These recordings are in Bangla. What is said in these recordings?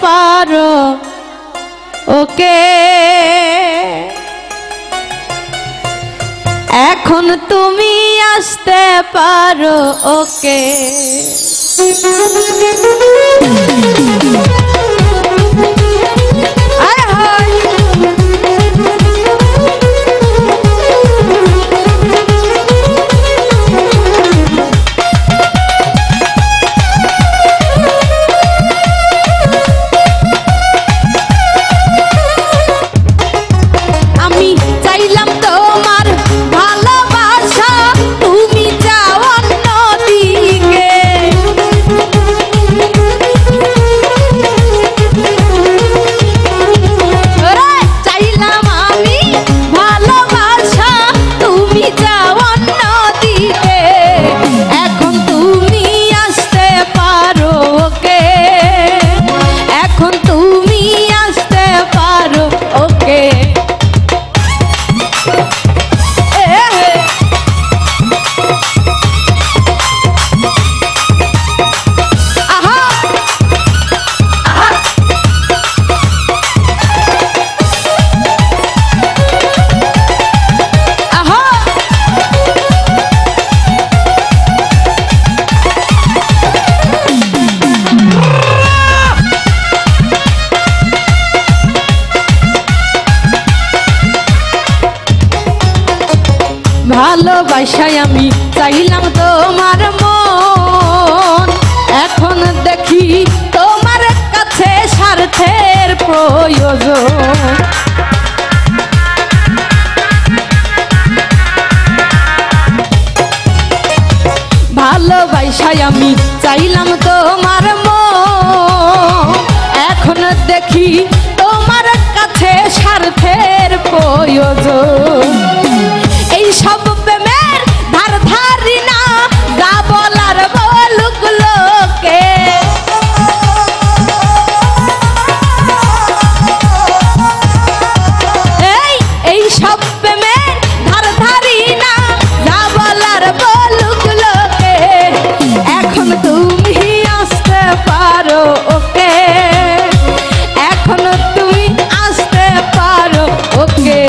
পারো ওকে, এখন তুমি আসতে পারো ওকে। ভালোবাসায় আমি চাইলাম তোমার মন, এখন দেখি তোমার কাছে স্বার্থের প্রয়োজন। ভালোবাসায় আমি চাইলাম তোমার মন, এখন দেখি তোমার কাছে স্বার্থের প্রয়োজন। এই সব প্রেমের ধার ধারি না, যা বলার বলুক লোকে। এই সব প্রেমের ধার ধারি না, যা বলার বলুক লোকে। এখন তুমি আসতে পারো ওকে, এখন তুমি আসতে পারো ওকে।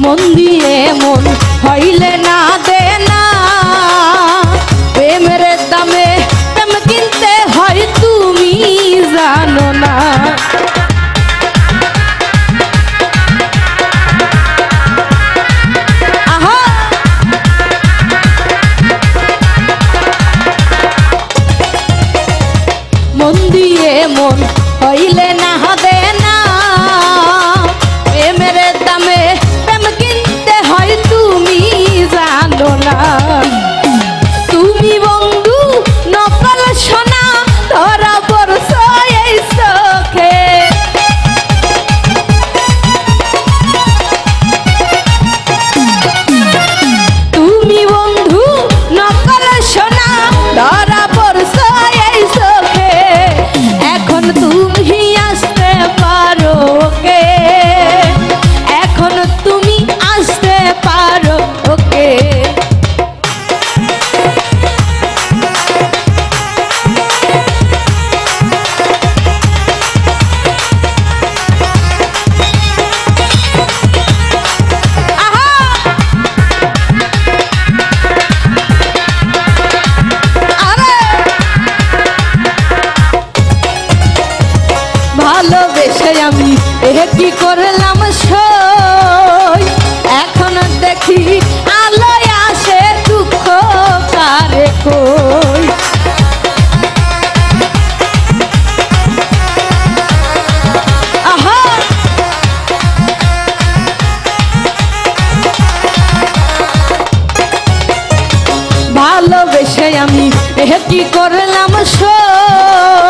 মন দিয়ে মন হইলে না দে না, প্রেমের দামে প্রেম কিনতে হয় তুমি জানো না। আহা মন দিয়ে মন হইলে না দে না, প্রেমের দামে তুমি জানো না। তুমি বন্ধু নকল সোনা ধরা পড়ছ এই চোখে। তুমি বন্ধু নকল সোনা ধরা পড়ছ এই চোখে, এখন তুমি আসতে পারো ওকে, এখন তুমি আসতে পারো ওকে। ভালোবেসে আমি কি করলাম সই, এখন দেখি আলোয় আসে দুঃখ কারে কই। আহা ভালোবেসে আমি কি করলাম সই,